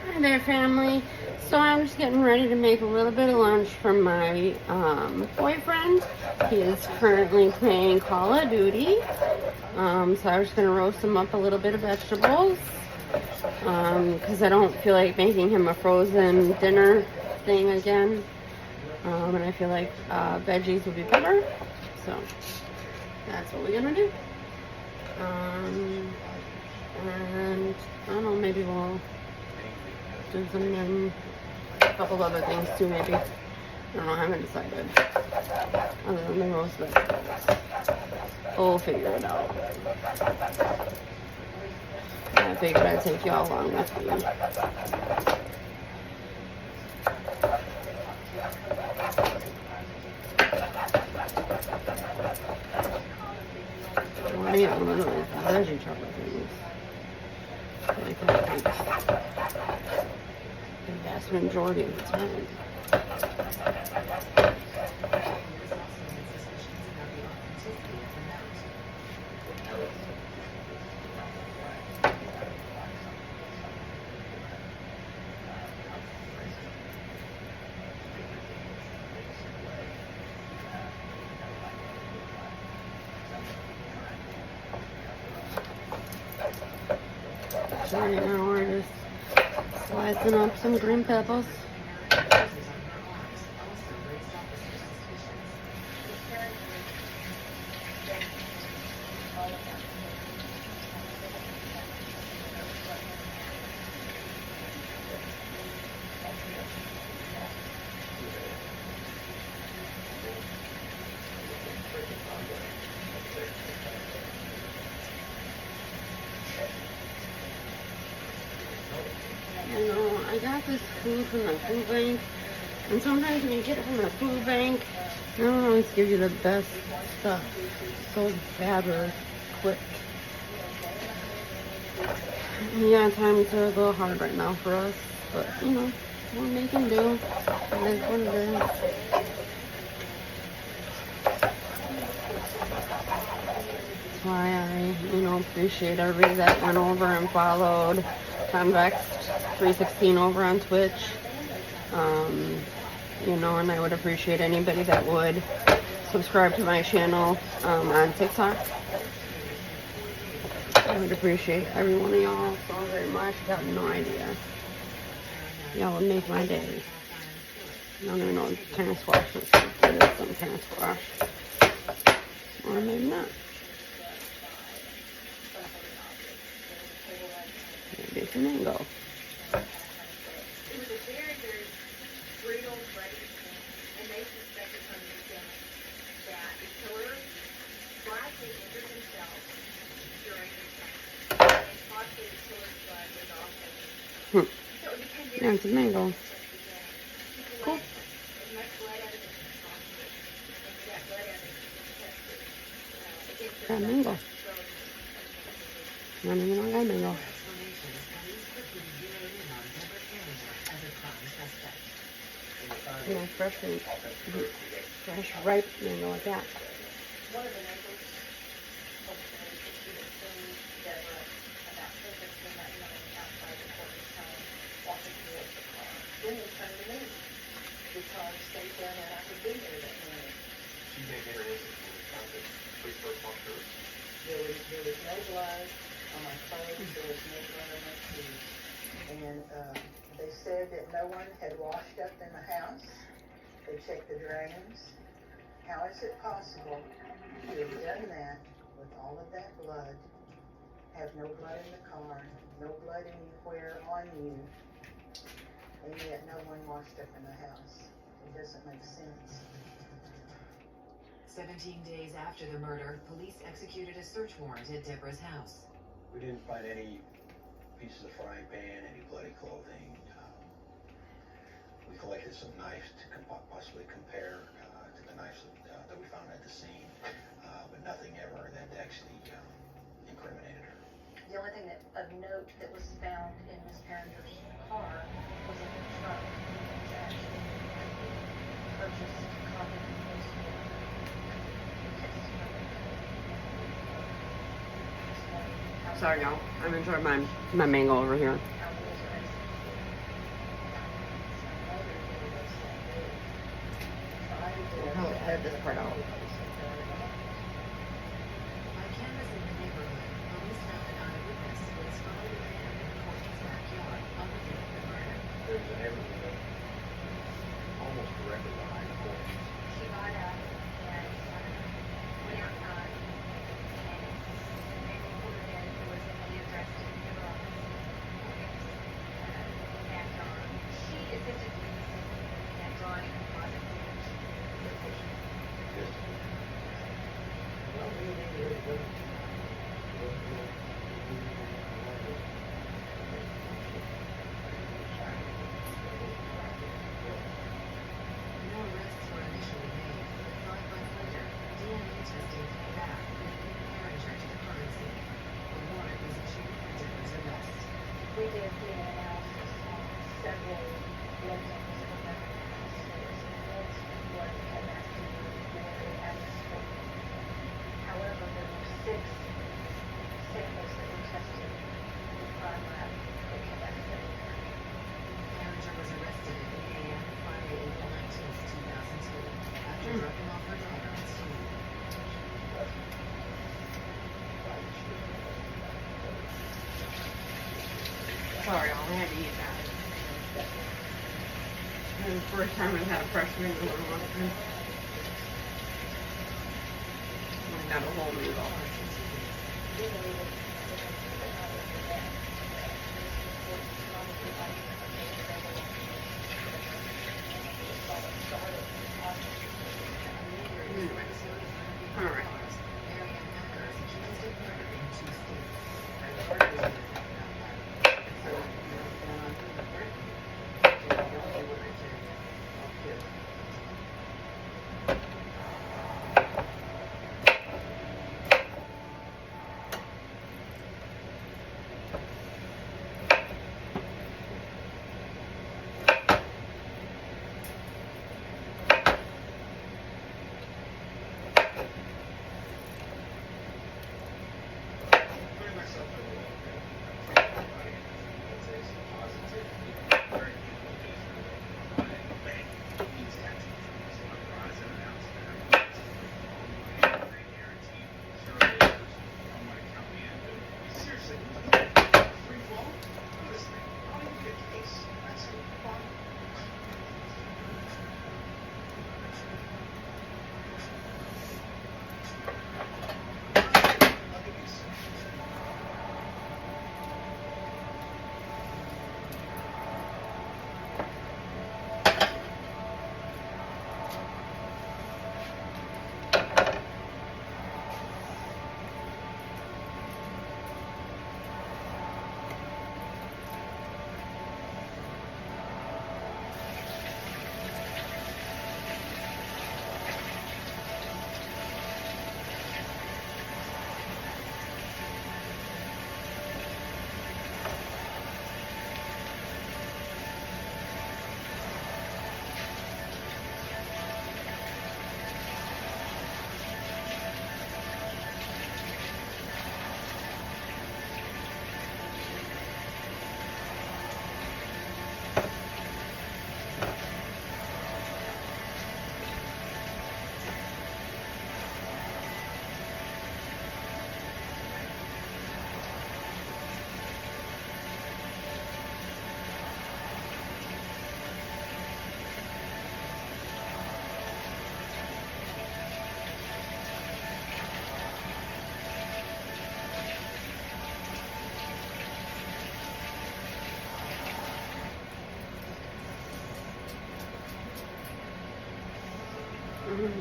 Hi there, family. So I'm just getting ready to make a little bit of lunch for my boyfriend. He is currently playing Call of Duty. So I was just going to roast him up a little bit of vegetables because I don't feel like making him a frozen dinner thing again. And I feel like veggies would be better. So that's what we're going to do. And I don't know, maybe we'll do some a couple other things too, maybe. I don't know, I haven't decided. Other than the roast vegetables. We'll figure it out. I figured I'd take y'all along with me. Well, yeah, one of those veggie chocolate things. I can't the vast majority of the time. So right now we're just slicing up some green peppers. You know, I got this food from the food bank, and sometimes when you get it from the food bank, they don't always give you the best stuff. It goes bad or quick. Yeah, times are a little hard right now for us, but you know, we're making do. It is what it is. That's why I, appreciate everybody that went over and followed Convex 316 over on Twitch. And I would appreciate anybody that would subscribe to my channel on TikTok. I would appreciate every one of y'all so very much. I have no idea. Y'all would make my day. I don't even know what kind of squash this is. It is some kind of squash. Or maybe not. Maybe it's a mango. Yeah, it's a mango. Cool. Got mango. I don't even know I got mango. Yeah, fresh ripe mango like that. Because they found out I could be there that morning. There was no blood on my clothes, there was no blood on my shoes. And they said that no one had washed up in the house. They checked the drains. How is it possible to have done that with all of that blood, have no blood in the car, no blood anywhere on you, and yet no one washed up in the house? It doesn't make sense. 17 days after the murder, police executed a search warrant at Deborah's house. We didn't find any pieces of frying pan, any bloody clothing. We collected some knives to possibly compare to the knives that we found at the scene, but nothing ever that actually incriminated her. The only thing of note that was found in Miss Parenter's car was in the trunk. It was actually purchased copy of the Sorry, y'all. I'm enjoying my mango over here. cut this part out. By canvassing the neighborhood, police found an eyewitness who had spotted a man in Courtney's backyard on the day of the murder. There's a neighborhood almost directly behind the court. She got up and went outside, and they reported that there was somebody dressed in the garage. Backyard. She assisted witnesses in drawing a closet location. No arrests were initially made, but 5 months later, DNA testing came back, linking Herringer to the crime scene. A warrant was issued for Deborah's arrest. We did DNA analysis on several blood samples that were never analyzed. There was blood that had not been used for the atmosphere. However, there were 6 samples that were tested in the crime lab that came back negative. Herringer was arrested at 8 a.m. Friday, April 19, 2002, after dropping off her daughter at school. Sorry, y'all, I had to eat that. This is the first time I've had a fresh meal in a long time. I got a whole meal. All right. Marianne Hacker is accused of murdering 2 states. Her daughter was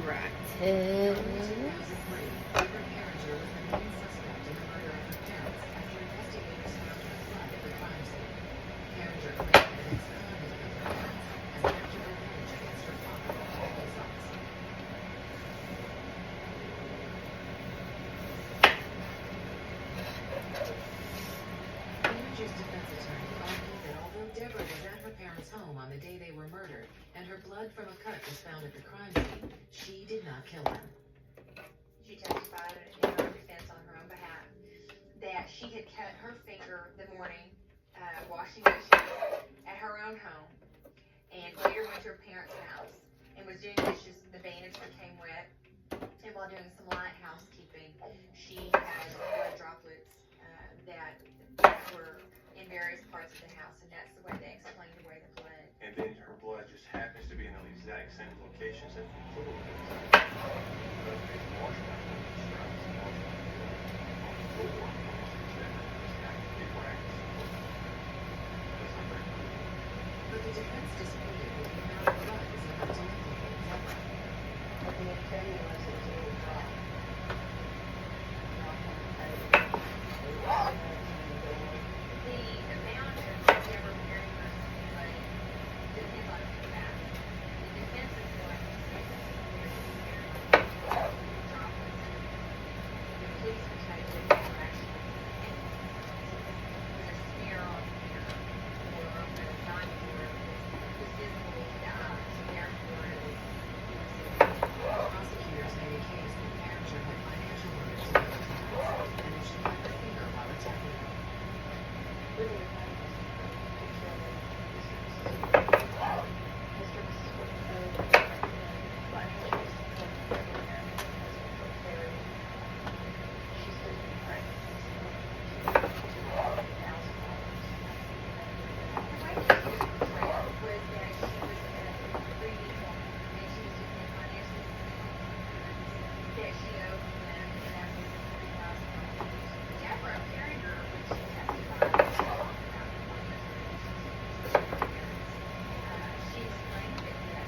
Right. In 2003, Deborah Herringer was the main suspect in the murder of her parents after investigators found her blood at the crime scene. Herringer claimed an ex-convict of her parents as an act of revenge against her father, a police officer. Herringer's defense attorney argued that although Deborah was at her parents' home on the day they were murdered, and her blood from a cut was found at the crime scene, she did not kill them. She testified in her defense on her own behalf that she had cut her finger the morning washing dishes at her own home, and later went to her parents' house and was doing dishes the day in register came wet, and while doing some light housekeeping, she had blood droplets that were in various parts of the house, and that's the way they explained away the blood. And then her blood just happens to be in the exact same locations that the fluid was. But the defense disputed with the amount of blood was ever delivered in Deborah. What they didn't tell you was it was a little drop. Drop on the table. They walked in the door. The amount of Deborah Merrimer's blood depends on the facts. The defense is going to say that there's droplets. The police would tell you that there were actually there's a smear on here or on the knife where it was visible to the eye, so therefore it was prosecutors made a case that Carringer had financial motives to the defense, and that she had her finger while attacking them. We were trying to tell them Mr. and Mrs. Whitfield, financial support for their marriage, husband for Terry. She's been pregnant since $2,000. The way that she was portrayed was that she was a greedy woman, and she was just financially that she owed them, and that was $3,000. Deborah Carringer, when she testified, she talked about the money that she explained that yes,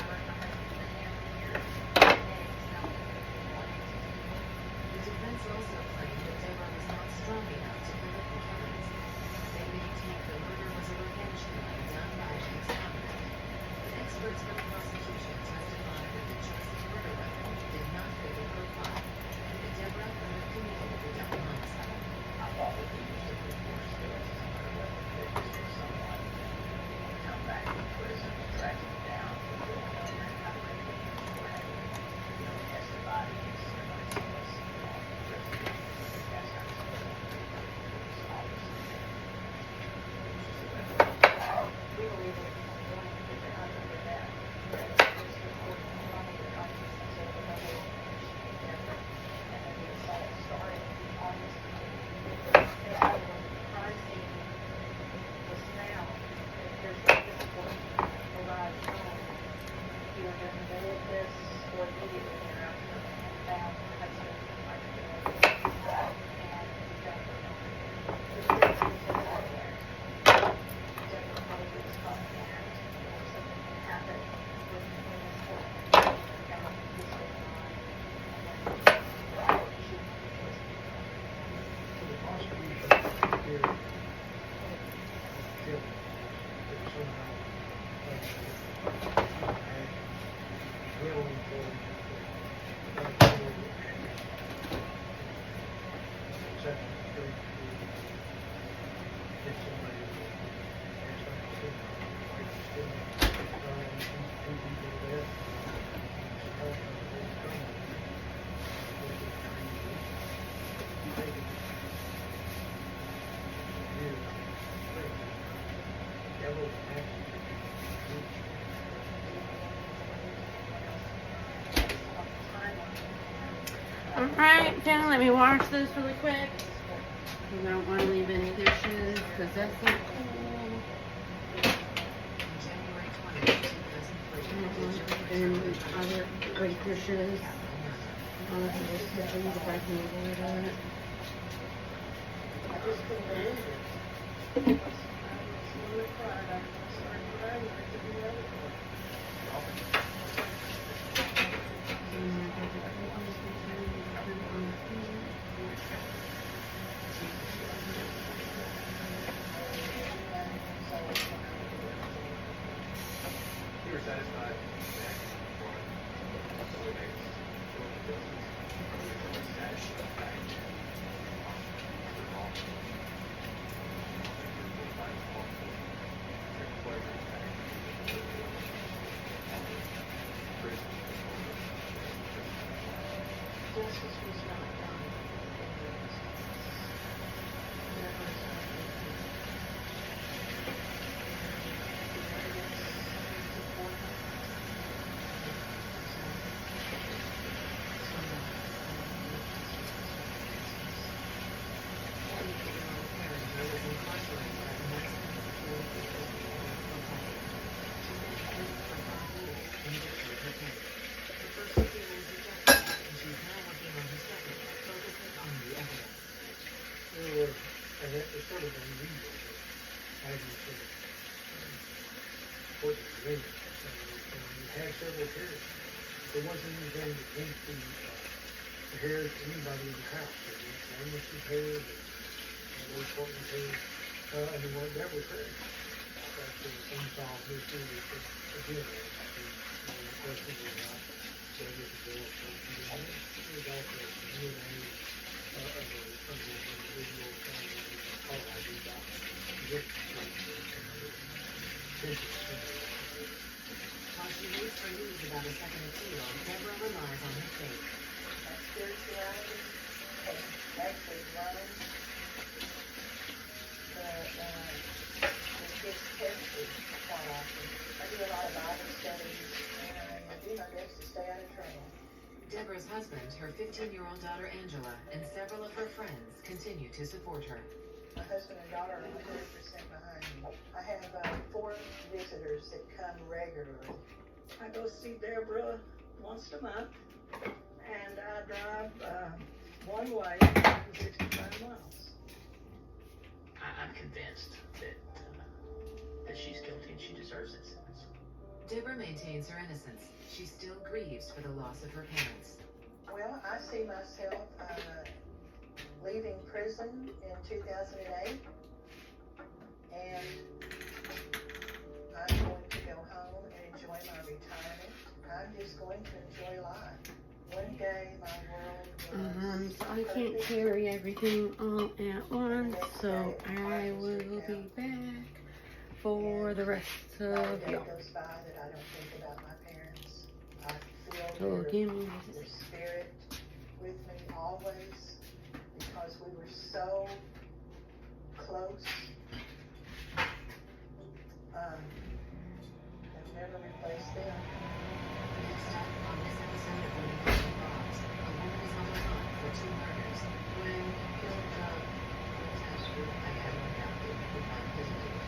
her husband been there for years, and that it was something that they wanted to do. The defense also claimed that Deborah was not strong enough to commit the killings. They maintained the murder was a revenge killing done by an ex-convict. But experts for the prosecution testified that the choice of murder weapon did not fit the profile, and that Deborah could have committed the double homicide. I thought that we used to report skills as a murder weapon because if someone would come back from prison and track him down for going over and not making him or having, testified against somebody else on prison. That's how it's supposed to be. It's obviously We believe it was going to get out of that. This report on the consciousness of the double Deborah, and then the assault started on this the crime scene was found. There's no physical arrived home, either during the middle of this or immediately thereafter, and found her husband like dead, and found her the defense was in there. Deborah probably was caught in the act, or something that happened when this whole found this going on, and then she made the choice to kill him. So the prosecution here killed that somehow had drilling for second, third, get somebody has something to say, like still, two people there. It's a whole other Alright, family, let me wash this really quick. I don't want to leave any dishes because that's not cool. On January 20th, 2003, And other great dishes. I'll look at this kitchen if I can avoid it. I just couldn't believe it. I was really proud. I started crying. I didn't know it. You were satisfied with the action before so we made satisfied. Agnes Fort Virginia. And we had several parents. There wasn't anything against the hair to anybody in the house. It was Agnes's hair, and Lord Portland's hair, and they weren't never fair. But unsolved mystery is that, again, the question is not whether the girl was also a DNA of an individual from the ID While she waits for news about a second appeal, Deborah relies on her faith. My spirituality has actually grown, but it gets tested quite often. I do a lot of Bible studies, and I do my best to stay out of trouble. Deborah's husband, her 15-year-old daughter Angela, and several of her friends continue to support her. My husband and daughter are 100% behind me. I have 4 visitors that come regularly. I go see Deborah once a month, and I drive one way 65 miles. I'm convinced that she's guilty and she deserves that sentence. Deborah maintains her innocence. She still grieves for the loss of her parents. Well, I see myself leaving prison in 2008, and I'm going to go home and enjoy my retirement. I'm just going to enjoy life. One day my world So I can't carry everything all at once, so I will be back for the rest not a of day y'all. goes by that I don't think about my parents. I feel So give me their spirit with me always, because we were so close. I've never replaced them. Next up on this episode of Living Behind Bars, a woman is on the run for 2 murders when killed I have no doubt that we find visitors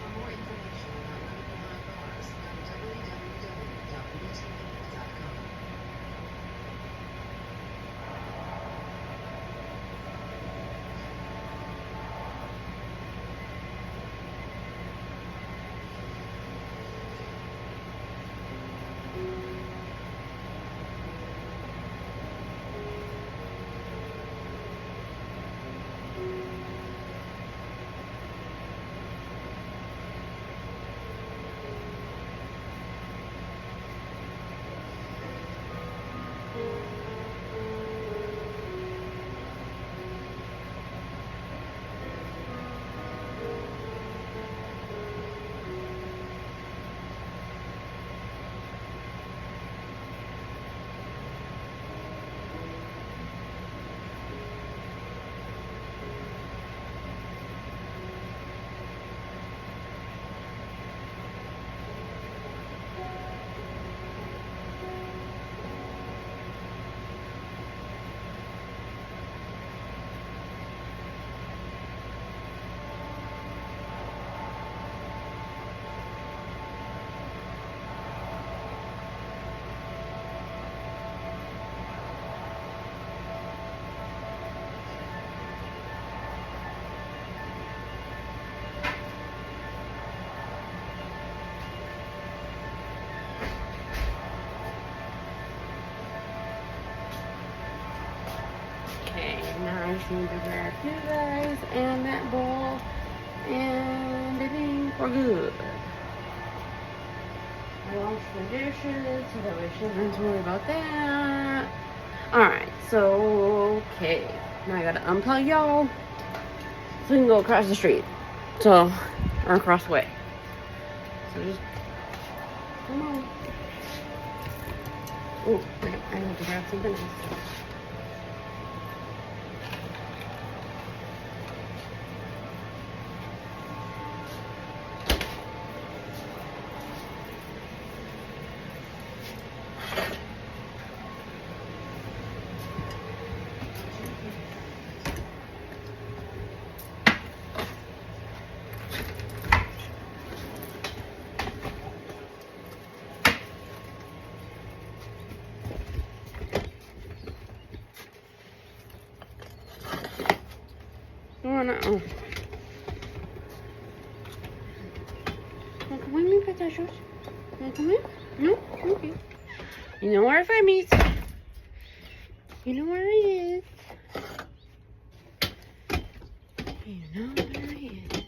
For more information about Living Behind Bars, go to www.wtv.com. Okay, now I just need to grab you guys and that bowl, and I think we're good. I washed the dishes so that we shouldn't have to worry about that. Alright, so, okay. Now I gotta unplug y'all so we can go across the street. So, or across the way. So just, come on. Oh, I need to grab something else. You wanna? Oh. Come with me, Potatoes. Wanna come in? No? Okay. You know where I find me. You know where he is. You know where he is.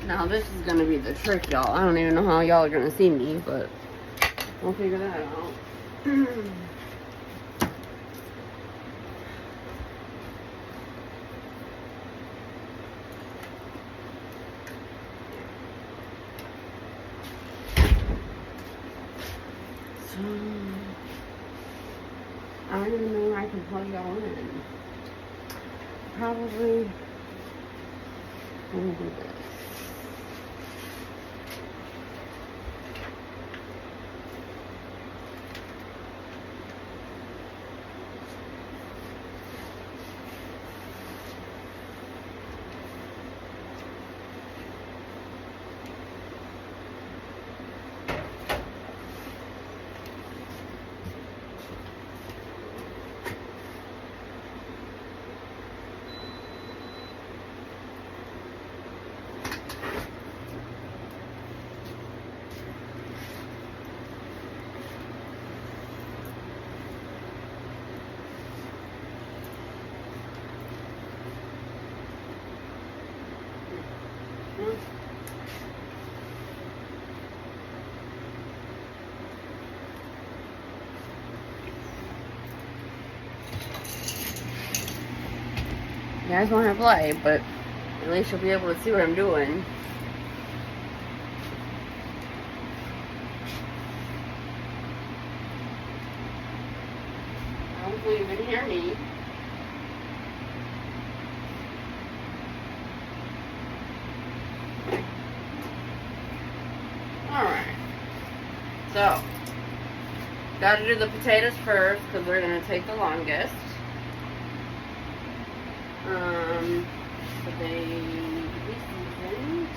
Now this is gonna be the trick, y'all. I don't even know how y'all are gonna see me, but we'll figure that out. So I don't even know where I can plug y'all in. Probably let me do this. You guys want to play, but at least you'll be able to see what I'm doing. Hopefully you can hear me. Alright. So, gotta do the potatoes first because they're gonna take the longest. So they be seasoned.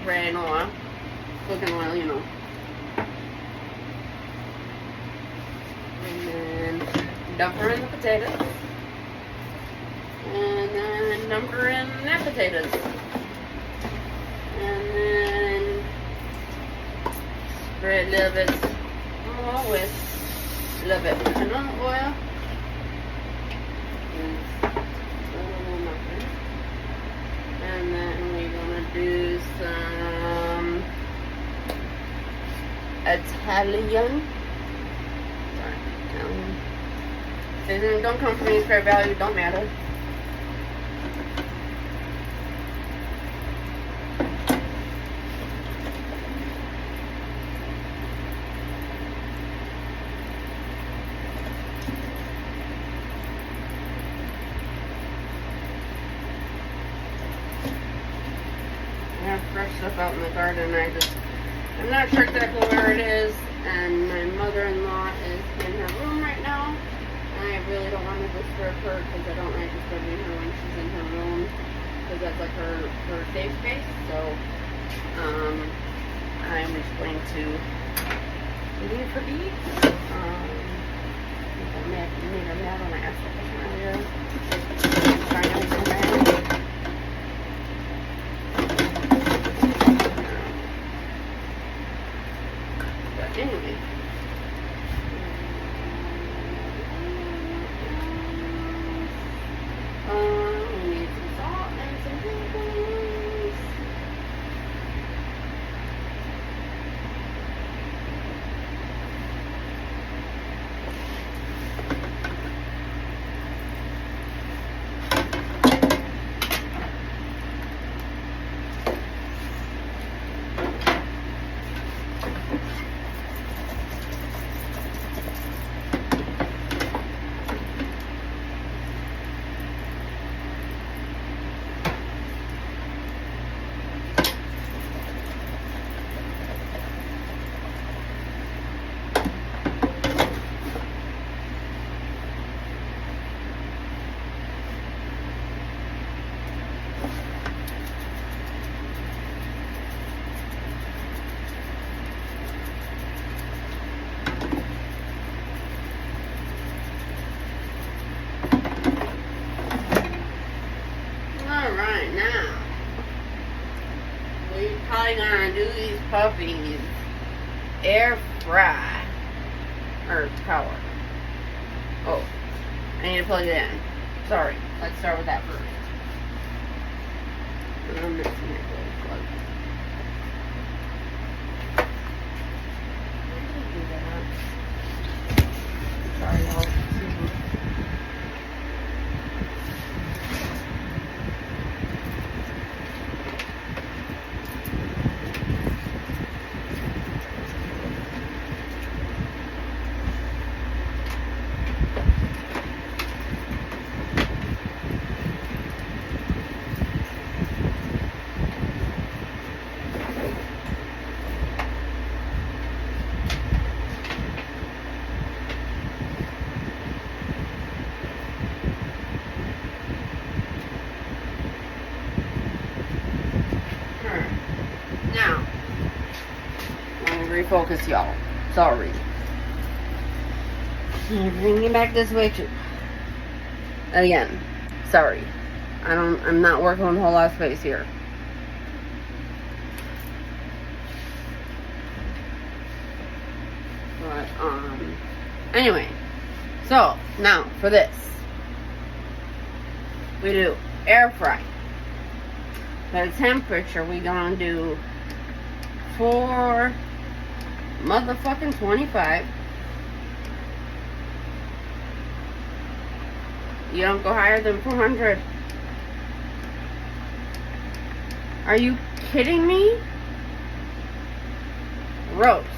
Spray and oil, cooking oil, you know. And then dump her in the potatoes. And then dump her in the potatoes. And then spray a little bit more with a little bit of canola oil. And then we're gonna do some Italian. Seasoning don't come from any Scrap Value, don't matter. I have fresh stuff out in the garden. I'm not sure exactly where it is, and my mother-in-law is in her room right now, and I really don't want to disturb her because I don't like disturbing her when she's in her room, because that's like her safe space. So I'm just going to leave her be. I made her mad when I asked her question earlier. Trying to make her mad. Alright, now we're probably gonna do these puppies air fry or power. Oh, I need to plug it in. Sorry, let's start with that first. I'm missing it really plug. Sorry, y'all. Excuse me. Alright. Now, let me refocus y'all. Sorry. Bring me back this way too. Again, sorry. I'm not working with a whole lot of space here. But, anyway. So, now, for this. We do air fry. The temperature we gonna do 425. You don't go higher than 400. Are you kidding me? Roast.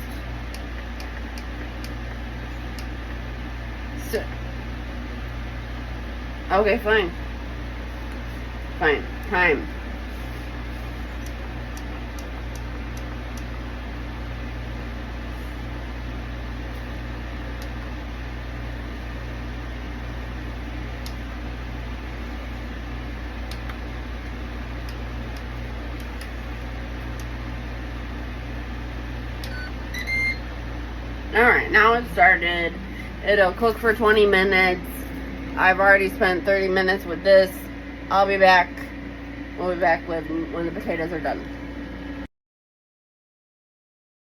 So, okay, fine. Fine. Time. Alright, now it's started. It'll cook for 20 minutes. I've already spent 30 minutes with this. I'll be back. We'll be back when the potatoes are done.